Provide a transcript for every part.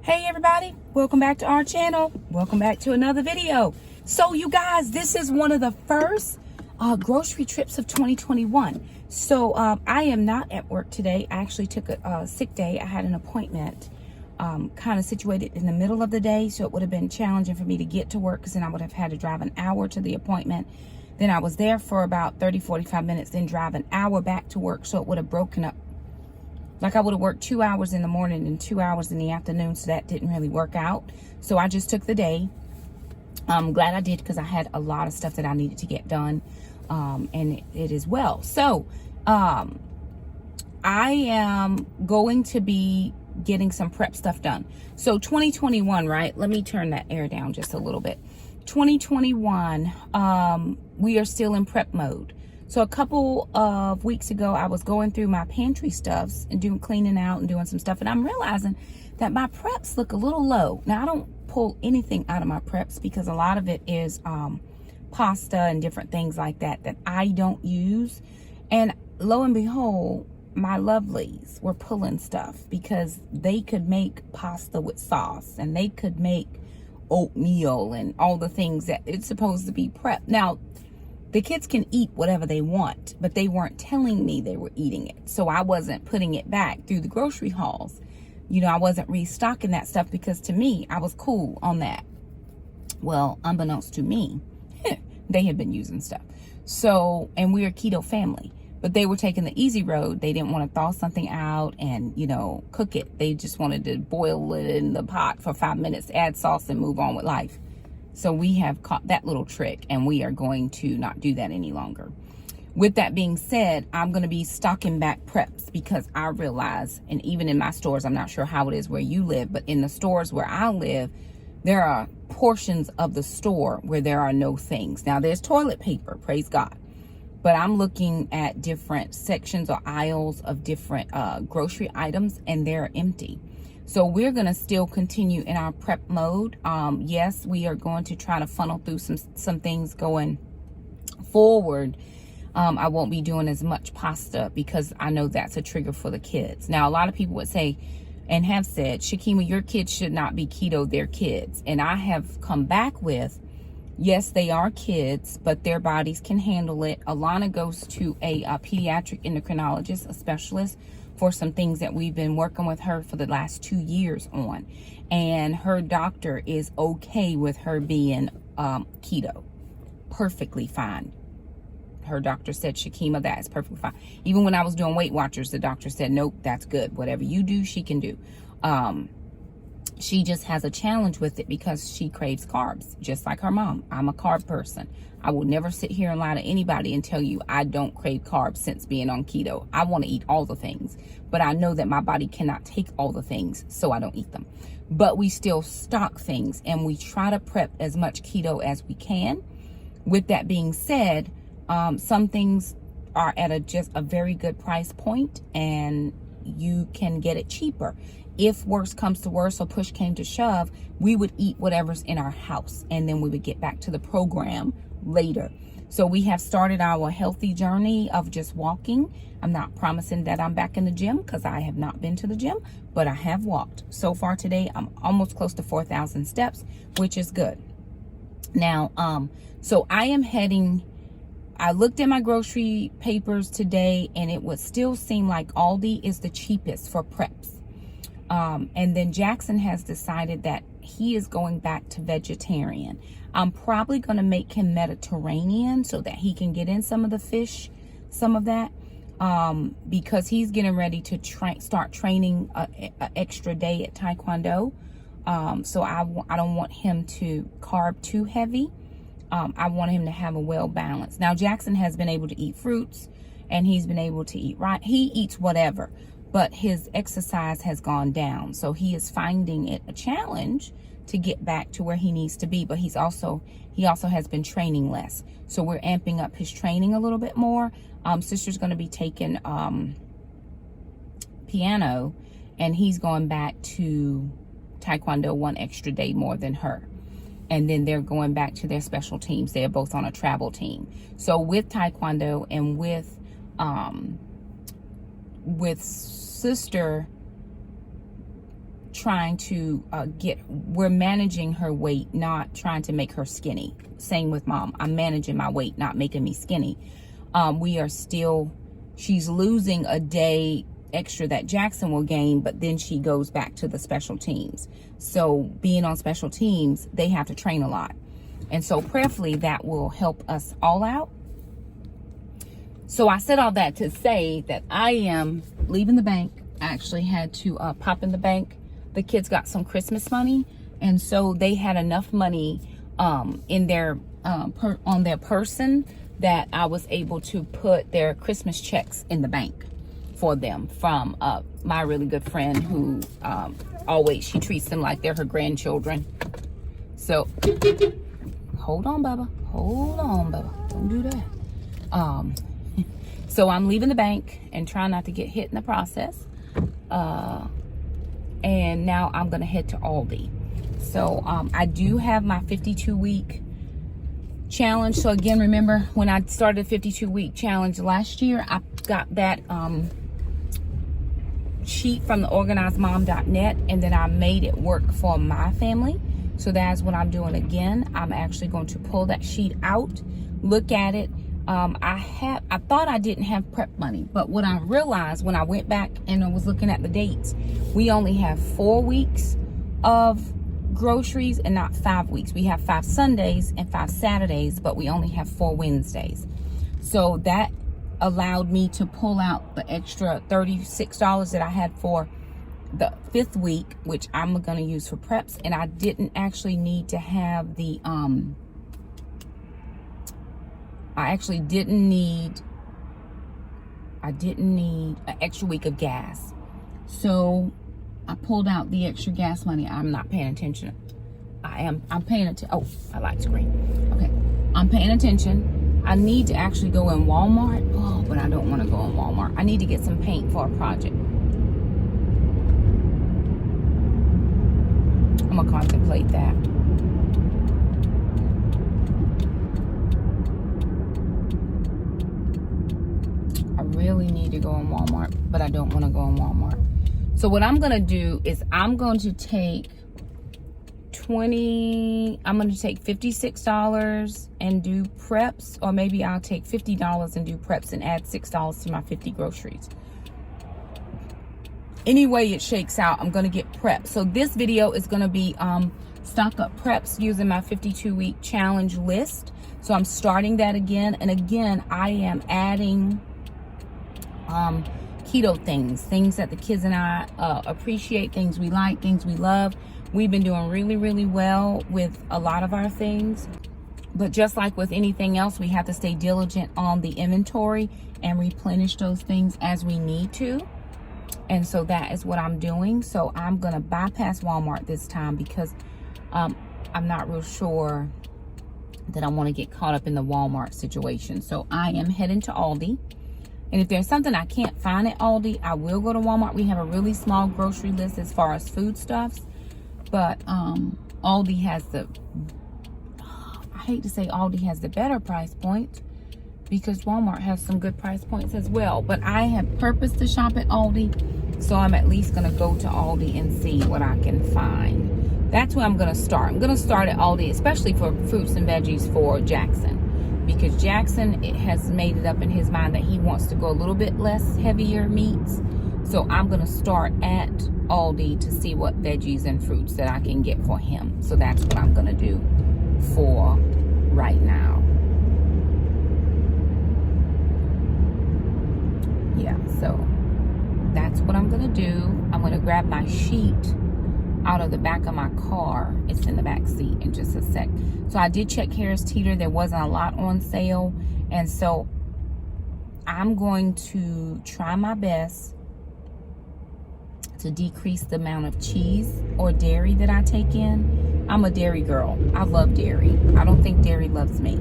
Hey everybody, welcome back to our channel. Welcome back to another video. So you guys, this is one of the first grocery trips of 2021. So I am not at work today. I actually took a sick day. I had an appointment kind of situated in the middle of the day, so it would have been challenging for me to get to work because then I would have had to drive an hour to the appointment. Then I was there for about 30-45 minutes, then drive an hour back to work, so it would have broken up. Like I would have worked 2 hours in the morning and 2 hours in the afternoon, so that didn't really work out. So I just took the day. I'm glad I did because I had a lot of stuff that I needed to get done, and it is well. So I am going to be getting some prep stuff done. So 2021, right? Let me turn that air down just a little bit. 2021, we are still in prep mode. So a couple of weeks ago, I was going through my pantry stuffs and cleaning out and doing some stuff. And I'm realizing that my preps look a little low. Now, I don't pull anything out of my preps because a lot of it is pasta and different things like that I don't use. And lo and behold, my lovelies were pulling stuff because they could make pasta with sauce and they could make oatmeal and all the things that it's supposed to be prep. Now, the kids can eat whatever they want, but they weren't telling me they were eating it. So I wasn't putting it back through the grocery hauls. You know, I wasn't restocking that stuff because to me, I was cool on that. Well, unbeknownst to me, they had been using stuff. So, and we're a keto family, but they were taking the easy road. They didn't want to thaw something out and, you know, cook it. They just wanted to boil it in the pot for 5 minutes, add sauce and move on with life. So we have caught that little trick and we are going to not do that any longer. With that being said, I'm going to be stocking back preps because I realize, and even in my stores, I'm not sure how it is where you live, but in the stores where I live, there are portions of the store where there are no things. Now there's toilet paper, praise God. But I'm looking at different sections or aisles of different grocery items and they're empty. So we're going to still continue in our prep mode. Yes, we are going to try to funnel through some things going forward. I won't be doing as much pasta because I know that's a trigger for the kids. Now, a lot of people would say and have said, Shakema, your kids should not be keto, they're kids. And I have come back with, yes, they are kids, but their bodies can handle it. Alana goes to a pediatric endocrinologist, a specialist, for some things that we've been working with her for the last 2 years on. And her doctor is okay with her being keto. Perfectly fine. Her doctor said, Shakema, that is perfectly fine. Even when I was doing Weight Watchers, the doctor said, nope, that's good. Whatever you do, she can do. She just has a challenge with it because she craves carbs, just like her mom. I'm a carb person. I will never sit here and lie to anybody and tell you I don't crave carbs since being on keto. I want to eat all the things, but I know that my body cannot take all the things, so I don't eat them. But we still stock things and we try to prep as much keto as we can. With that being said, some things are at just a very good price point and you can get it cheaper. If worse comes to worse or push came to shove, we would eat whatever's in our house and then we would get back to the program later. So we have started our healthy journey of just walking. I'm not promising that I'm back in the gym because I have not been to the gym, but I have walked. So far today, I'm almost close to 4,000 steps, which is good. Now, so I am heading, I looked at my grocery papers today and it would still seem like Aldi is the cheapest for preps. And then Jackson has decided that he is going back to vegetarian. I'm probably going to make him Mediterranean so that he can get in some of the fish, some of that, because he's getting ready to start training an extra day at Taekwondo. So I don't want him to carb too heavy. I want him to have a well balance. Now, Jackson has been able to eat fruits and he's been able to eat right. He eats whatever, but his exercise has gone down. So he is finding it a challenge to get back to where he needs to be. But he also has been training less. So we're amping up his training a little bit more. Sister's going to be taking piano and he's going back to Taekwondo one extra day more than her. And then they're going back to their special teams. They're both on a travel team. So with Taekwondo and with sister trying to we're managing her weight, not trying to make her skinny. Same with mom. I'm managing my weight, not making me skinny. She's losing a day extra that Jackson will gain, but then she goes back to the special teams. So being on special teams, they have to train a lot. And so prayerfully, that will help us all out. So I said all that to say that I am leaving the bank. I actually had to pop in the bank. The kids got some Christmas money, and so they had enough money in their on their person that I was able to put their Christmas checks in the bank for them from my really good friend who she treats them like they're her grandchildren. So hold on, Bubba. Hold on, Bubba. Don't do that. So I'm leaving the bank and trying not to get hit in the process. And now I'm going to head to Aldi. So I do have my 52-week challenge. So again, remember when I started a 52-week challenge last year, I got that sheet from the organizedmom.net, and then I made it work for my family. So that's what I'm doing again. I'm actually going to pull that sheet out, look at it. I thought I didn't have prep money, but what I realized when I went back and I was looking at the dates, we only have 4 weeks of groceries and not 5 weeks. We have 5 Sundays and 5 Saturdays, but we only have 4 Wednesdays. So that allowed me to pull out the extra $36 that I had for the 5th week, which I'm going to use for preps. And I didn't actually need to have the I didn't need an extra week of gas. So I pulled out the extra gas money. I'm not paying attention. I'm paying attention. Oh, I like screen. Okay. I'm paying attention. I need to actually go in Walmart. Oh, but I don't want to go in Walmart. I need to get some paint for a project. I'm going to contemplate that. Really need to go in Walmart, but I don't want to go in Walmart. So what I'm going to do is I'm going to take $56 and do preps, or maybe I'll take $50 and do preps and add $6 to my 50 groceries. Anyway it shakes out, I'm going to get preps. So this video is going to be stock up preps using my 52-week challenge list. So I'm starting that again, and again I am adding keto things that the kids and I appreciate, things we like, things we love. We've been doing really, really well with a lot of our things, but just like with anything else, we have to stay diligent on the inventory and replenish those things as we need to. And so that is what I'm doing. So I'm gonna bypass Walmart this time because I'm not real sure that I want to get caught up in the Walmart situation. So I am heading to Aldi. And if there's something I can't find at Aldi, I will go to Walmart. We have a really small grocery list as far as foodstuffs. But Aldi has I hate to say Aldi has the better price point, because Walmart has some good price points as well. But I have purpose to shop at Aldi, so I'm at least going to go to Aldi and see what I can find. That's where I'm going to start. I'm going to start at Aldi, especially for fruits and veggies for Jackson. Because Jackson has made it up in his mind that he wants to go a little bit less heavier meats. So I'm going to start at Aldi to see what veggies and fruits that I can get for him. So that's what I'm going to do for right now. Yeah, so that's what I'm going to do. I'm going to grab my sheet out of the back of my car. It's in the back seat in just a sec. So I did check Harris Teeter. There wasn't a lot on sale, and so I'm going to try my best to decrease the amount of cheese or dairy that I take in. I'm a dairy girl. I love dairy. I don't think dairy loves me.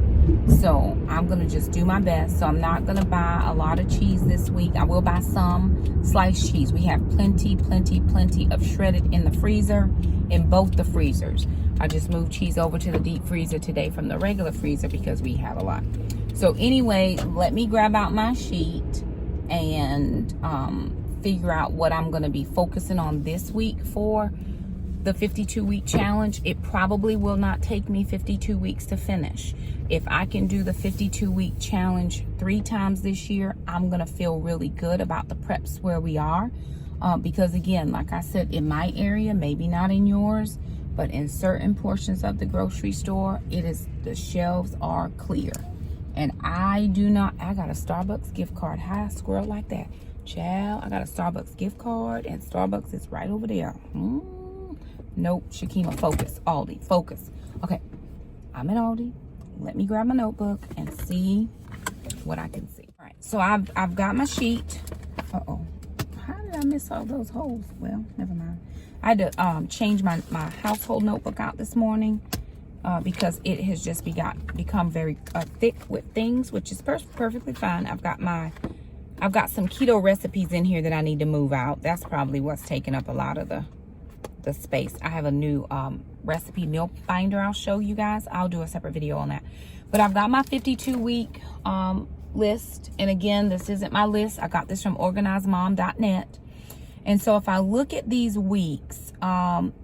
So I'm going to just do my best. So I'm not going to buy a lot of cheese this week. I will buy some sliced cheese. We have plenty of shredded in the freezer, in both the freezers. I just moved cheese over to the deep freezer today from the regular freezer because we have a lot. So anyway, let me grab out my sheet and figure out what I'm going to be focusing on this week for the 52-week challenge, it probably will not take me 52 weeks to finish. If I can do the 52-week challenge 3 times this year, I'm going to feel really good about the preps where we are. Because again, like I said, in my area, maybe not in yours, but in certain portions of the grocery store, the shelves are clear. And I got a Starbucks gift card. How I squirrel like that? Child, I got a Starbucks gift card, and Starbucks is right over there. Nope, Shakema, focus. Aldi, focus. Okay, I'm at Aldi. Let me grab my notebook and see what I can see. All right, so I've got my sheet. Uh-oh. How did I miss all those holes? Well, never mind. I had to change my household notebook out this morning because it has just become very thick with things, which is perfectly fine. I've got some keto recipes in here that I need to move out. That's probably what's taking up a lot of the space. I have a new recipe meal binder I'll show you guys. I'll do a separate video on that. But I've got my 52-week list. And again, this isn't my list. I got this from organizedmom.net. And so if I look at these weeks,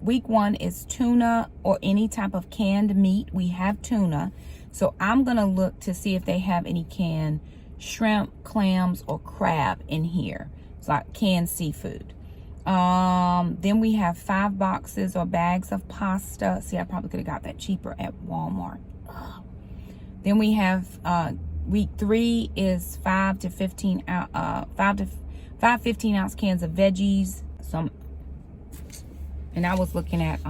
week 1 is tuna or any type of canned meat. We have tuna. So I'm going to look to see if they have any canned shrimp, clams, or crab in here. It's like canned seafood. Then we have 5 boxes or bags of pasta. See, I probably could have got that cheaper at Walmart. Then we have week 3 is 5 to 15 15-ounce cans of veggies. And I was looking at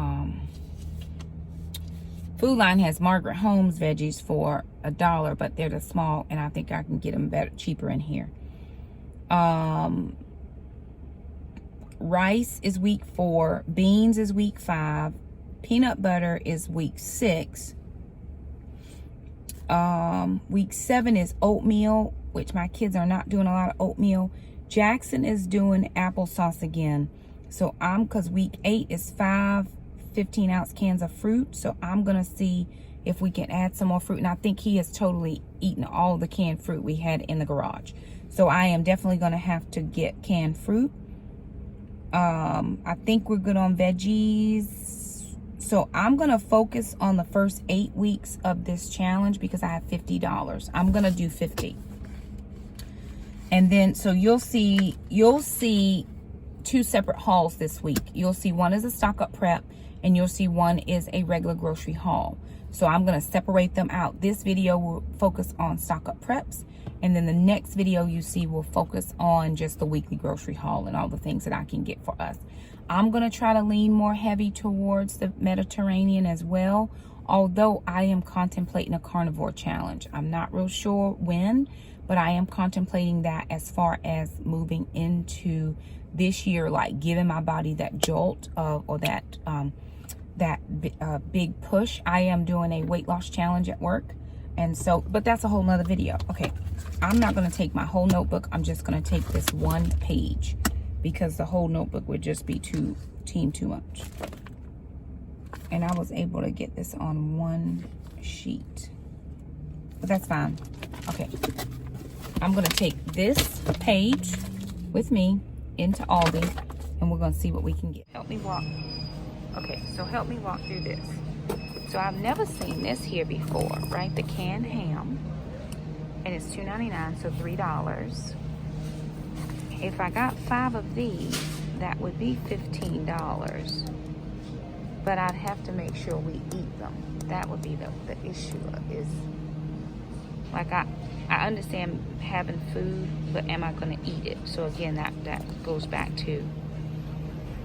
Food Line has Margaret Holmes veggies for $1, but they're the small, and I think I can get them cheaper in here. Rice is week 4, beans is week 5, peanut butter is week 6. Week 7 is oatmeal, which my kids are not doing a lot of oatmeal. Jackson is doing applesauce again. So because week 8 is 5 15-ounce cans of fruit. So I'm going to see if we can add some more fruit. And I think he has totally eaten all the canned fruit we had in the garage. So I am definitely going to have to get canned fruit. I think we're good on veggies. So I'm going to focus on the first 8 weeks of this challenge because I have $50. I'm going to do 50. And then, so you'll see 2 separate hauls this week. You'll see one is a stock up prep, and you'll see one is a regular grocery haul. So I'm going to separate them out. This video will focus on stock up preps, and then the next video you see will focus on just the weekly grocery haul and all the things that I can get for us. I'm going to try to lean more heavy towards the Mediterranean as well, although I am contemplating a carnivore challenge. I'm not real sure when, but I am contemplating that as far as moving into this year, like giving my body that jolt or that big push. I am doing a weight loss challenge at work. And so, but that's a whole nother video. Okay, I'm not going to take my whole notebook. I'm just going to take this 1 page because the whole notebook would just be too much. And I was able to get this on 1 sheet, but that's fine. Okay, I'm going to take this page with me into Aldi, and we're going to see what we can get. Help me walk. Okay, so help me walk through this. So I've never seen this here before, right? The canned ham, and it's $2.99, so $3. If I got 5 of these, that would be $15. But I'd have to make sure we eat them. That would be the issue. Is like I understand having food, but am I going to eat it? So again, that goes back to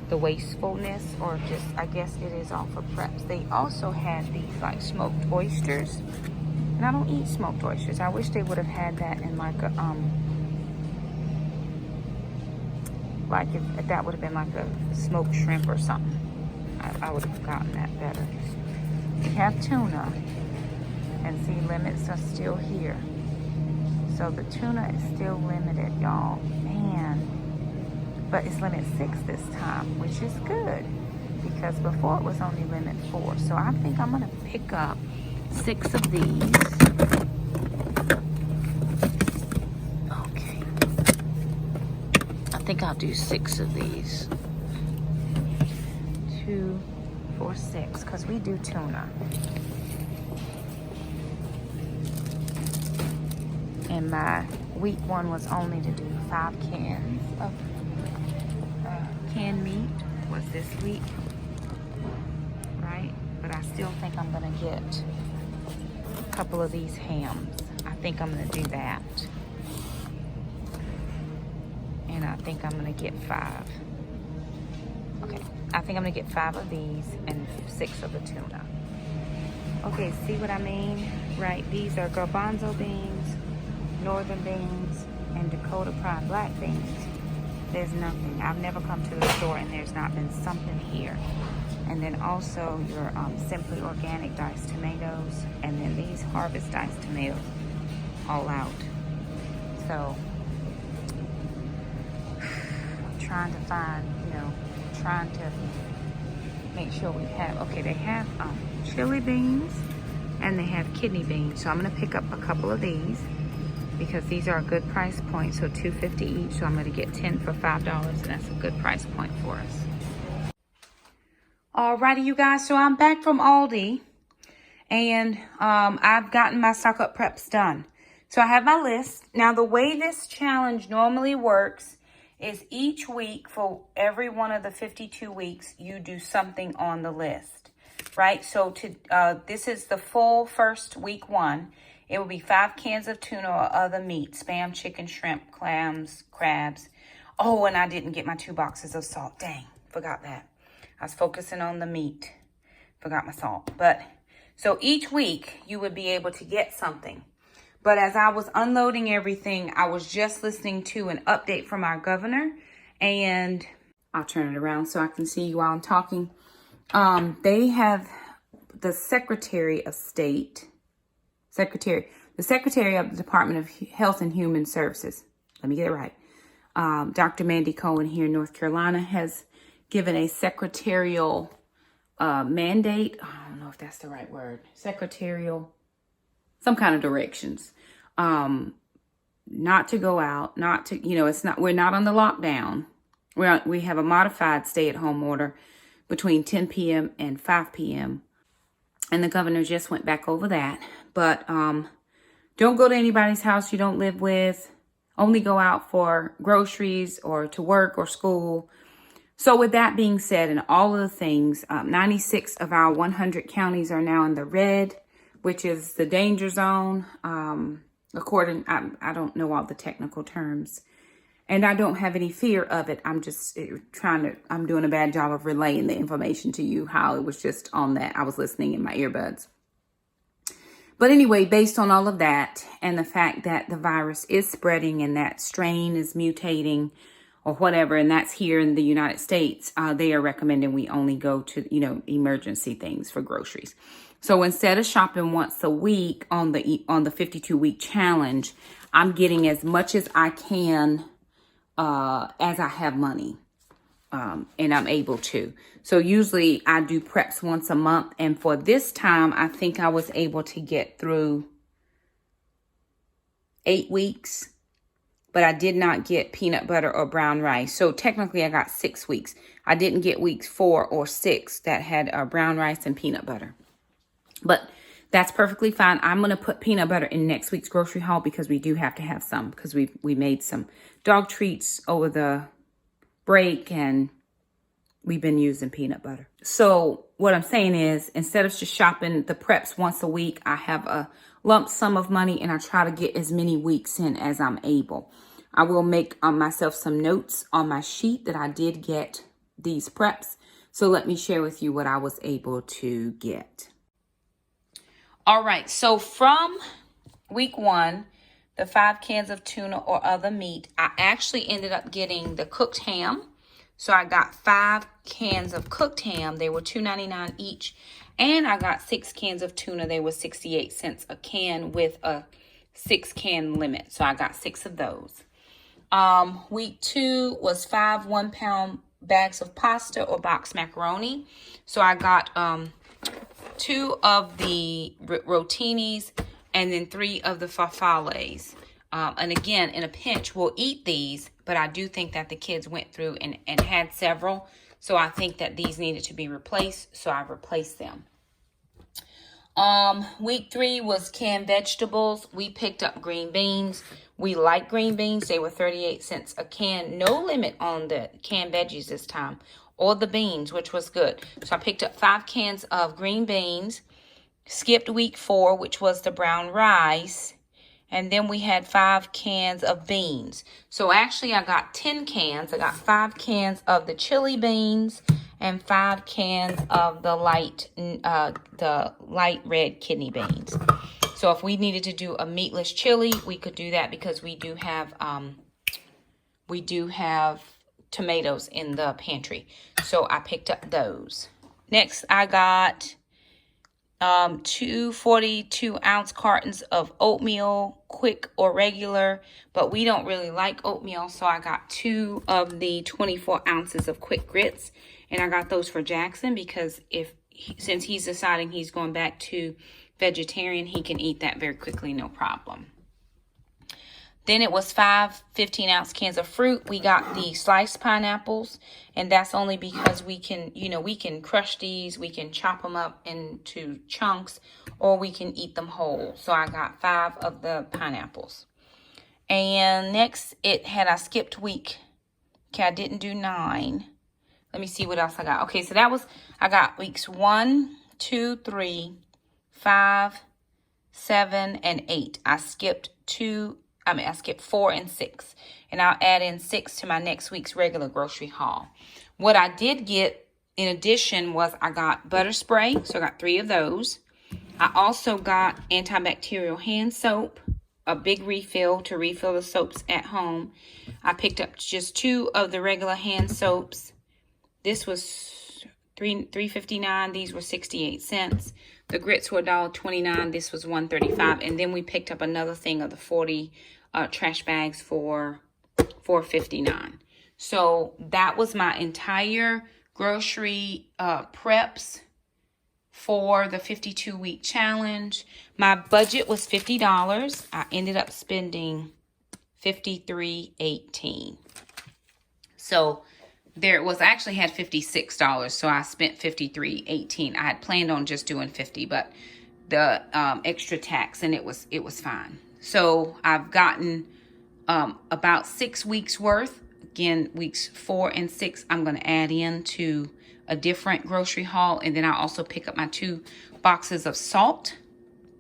the wastefulness, or just, I guess it is all for preps. They also had these like smoked oysters, and I don't eat smoked oysters. I wish they would have had that in like a like if that would have been like a smoked shrimp or something. I would have gotten that better. We have tuna, and see, limits are still here. So the tuna is still limited, y'all. Man. But it's limit 6 this time, which is good, because before it was only limit 4. So I think I'm going to pick up 6 of these. Okay. I think I'll do 6 of these. 2, or 6 because we do tuna. And my week 1 was only to do 5 cans of canned meat was this week, right? But I still think I'm gonna get a couple of these hams. I think I'm gonna do that. And I think I'm gonna get 5. Okay, I think I'm gonna get 5 of these and 6 of the tuna. Okay, see what I mean? Right, these are garbanzo beans, northern beans, and Dakota Pride black beans. There's nothing. I've never come to the store and there's not been something here. And then also your Simply Organic diced tomatoes, and then these Harvest diced tomatoes, all out. So, I'm trying to find, trying to make sure we have, okay, they have chili beans and they have kidney beans. So I'm gonna pick up a couple of these because these are a good price point. So $2.50 each. So I'm gonna get 10 for $5, and that's a good price point for us. Alrighty, you guys. So I'm back from Aldi, and I've gotten my stock up preps done. So I have my list. Now the way this challenge normally works is each week for every one of the 52 weeks, you do something on the list, right? So this is the full first week 1. It will be 5 cans of tuna or other meat, spam, chicken, shrimp, clams, crabs. Oh, and I didn't get my 2 boxes of salt. Dang, forgot that. I was focusing on the meat. Forgot my salt. But so each week you would be able to get something. But as I was unloading everything, I was just listening to an update from our governor, and I'll turn it around so I can see you while I'm talking. They have the Secretary of State, the Secretary of the Department of Health and Human Services. Let me get it right. Dr. Mandy Cohen here in North Carolina has given a secretarial mandate. I don't know if that's the right word. Secretarial, some kind of directions. Not to go out, not to, we're not on the lockdown. We have a modified stay-at-home order between 10 p.m. and 5 p.m. And the governor just went back over that. But don't go to anybody's house you don't live with. Only go out for groceries or to work or school. So with that being said, and all of the things, 96 of our 100 counties are now in the red, which is the danger zone. I don't know all the technical terms, and I don't have any fear of it. I'm just I'm doing a bad job of relaying the information to you, how it was just on that. I was listening in my earbuds. But anyway, based on all of that and the fact that the virus is spreading and that strain is mutating or whatever, and that's here in the United States, they are recommending we only go to, emergency things for groceries. So instead of shopping once a week on the 52-week challenge, I'm getting as much as I can as I have money, and I'm able to. So usually I do preps once a month, and for this time, I think I was able to get through 8 weeks, but I did not get peanut butter or brown rice. So technically I got 6 weeks. I didn't get weeks 4 or 6 that had brown rice and peanut butter. But that's perfectly fine. I'm going to put peanut butter in next week's grocery haul because we do have to have some, because we made some dog treats over the break and we've been using peanut butter. So what I'm saying is, instead of just shopping the preps once a week, I have a lump sum of money and I try to get as many weeks in as I'm able. I will make myself some notes on my sheet that I did get these preps. So let me share with you what I was able to get. All right, so from week 1, the 5 cans of tuna or other meat, I actually ended up getting the cooked ham. So I got 5 cans of cooked ham. They were $2.99 each. And I got 6 cans of tuna. They were 68 cents a can with a 6-can limit. So I got 6 of those. Week 2 was 5 1-pound bags of pasta or box macaroni. So I got 2 of the rotinis and then 3 of the farfalles. And again, in a pinch, we'll eat these, but I do think that the kids went through and had several. So I think that these needed to be replaced, so I replaced them. Week 3 was canned vegetables. We picked up green beans. We like green beans. They were 38 cents a can. No limit on the canned veggies this time, or the beans, which was good. So I picked up 5 cans of green beans. Skipped week 4, which was the brown rice. And then we had 5 cans of beans. So actually I got 10 cans. I got 5 cans of the chili beans and 5 cans of the light red kidney beans. So if we needed to do a meatless chili, we could do that because we do have tomatoes in the pantry. So I picked up those. Next, I got 2 42-ounce cartons of oatmeal, quick or regular, but we don't really like oatmeal, so I got 2 of the 24 ounces of quick grits, and I got those for Jackson because since he's deciding he's going back to vegetarian, he can eat that very quickly, no problem. Then it was 5 15-ounce cans of fruit. We got the sliced pineapples, and that's only because we can crush these, we can chop them up into chunks, or we can eat them whole. So I got 5 of the pineapples. And next, I skipped week. Okay, I didn't do 9. Let me see what else I got. Okay, so I got weeks 1, 2, 3, 5, 7, and 8. I skipped 4 and 6, and I'll add in 6 to my next week's regular grocery haul. What I did get in addition was I got butter spray, so I got 3 of those. I also got antibacterial hand soap, a big refill to refill the soaps at home. I picked up just 2 of the regular hand soaps. This was $3.59. These were 68 cents. The grits were $1.29. This was $1.35. And then we picked up another thing of the 40 trash bags for $4.59. So that was my entire grocery preps for the 52-week challenge. My budget was $50. I ended up spending $53.18. So there it was. I actually had $56, so I spent $53.18. I had planned on just doing $50, but the extra tax, and it was fine. So I've gotten about 6 weeks worth. Again, weeks 4 and 6, I'm going to add into a different grocery haul, and then I also pick up my 2 boxes of salt.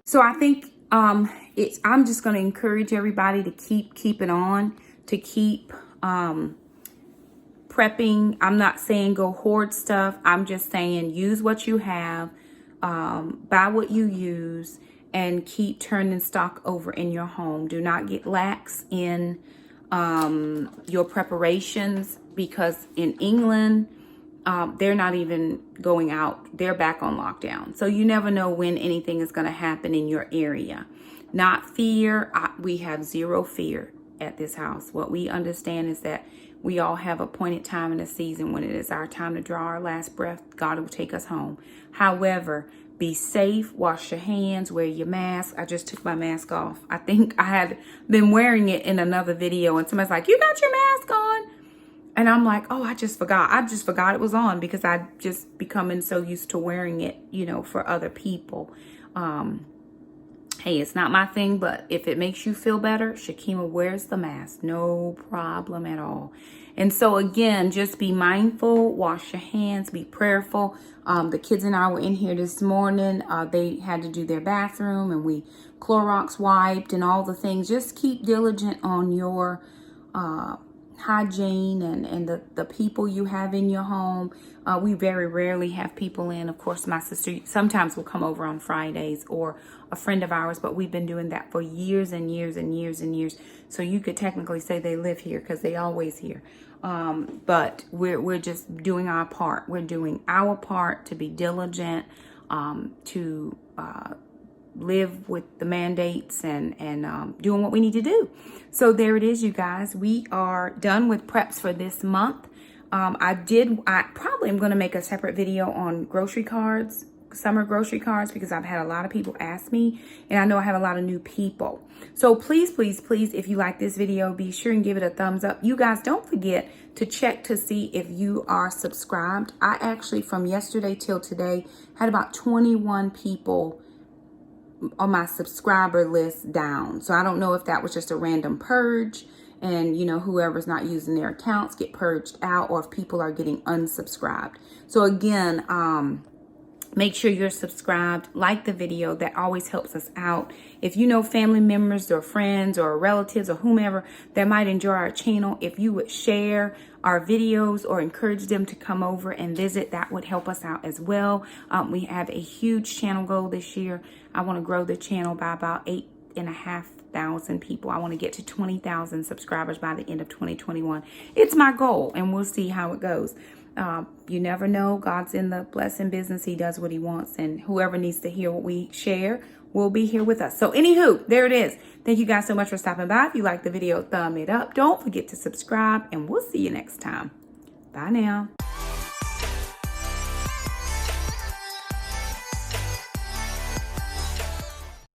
So I think I'm just going to encourage everybody to keep it on, to keep prepping. I'm not saying go hoard stuff. I'm just saying use what you have, buy what you use, and keep turning stock over in your home. Do not get lax in your preparations, because in England, they're not even going out. They're back on lockdown. So you never know when anything is going to happen in your area. Not fear. We have zero fear at this house. What we understand is that we all have appointed time in the season when it is our time to draw our last breath. God will take us home. However, be safe, wash your hands, wear your mask. I just took my mask off. I think I had been wearing it in another video, and somebody's like, you got your mask on? And I'm like, oh, I just forgot. I just forgot it was on because I've just becoming so used to wearing it, for other people. Hey, it's not my thing, but if it makes you feel better, Shakema wears the mask. No problem at all. And so again, just be mindful, wash your hands, be prayerful. The kids and I were in here this morning. They had to do their bathroom, and we Clorox wiped and all the things. Just keep diligent on your hygiene and the people you have in your home. We very rarely have people in. Of course, my sister sometimes will come over on Fridays, or a friend of ours, but we've been doing that for years and years and years and years. So you could technically say they live here because they always here. But we're just doing our part. We're doing our part to be diligent, to live with the mandates and doing what we need to do. So there it is, you guys. We are done with preps for this month. I probably am going to make a separate video on grocery cards summer grocery cards because I've had a lot of people ask me, and I know I have a lot of new people. So please, please, please, if you like this video, be sure and give it a thumbs up. You guys, don't forget to check to see if you are subscribed. I actually, from yesterday till today, had about 21 people on my subscriber list down. So I don't know if that was just a random purge and, you know, whoever's not using their accounts get purged out, or if people are getting unsubscribed. So again, make sure you're subscribed, like the video. That always helps us out. If you know family members or friends or relatives or whomever that might enjoy our channel, if you would share our videos or encourage them to come over and visit, that would help us out as well. We have a huge channel goal this year. I want to grow the channel by about 8,500 people. I want to get to 20,000 subscribers by the end of 2021. It's my goal, and we'll see how it goes. You never know. God's in the blessing business. He does what he wants, and whoever needs to hear what we share will be here with us. So anywho, there it is. Thank you guys so much for stopping by. If you like the video, thumb it up. Don't forget to subscribe, and we'll see you next time. Bye now.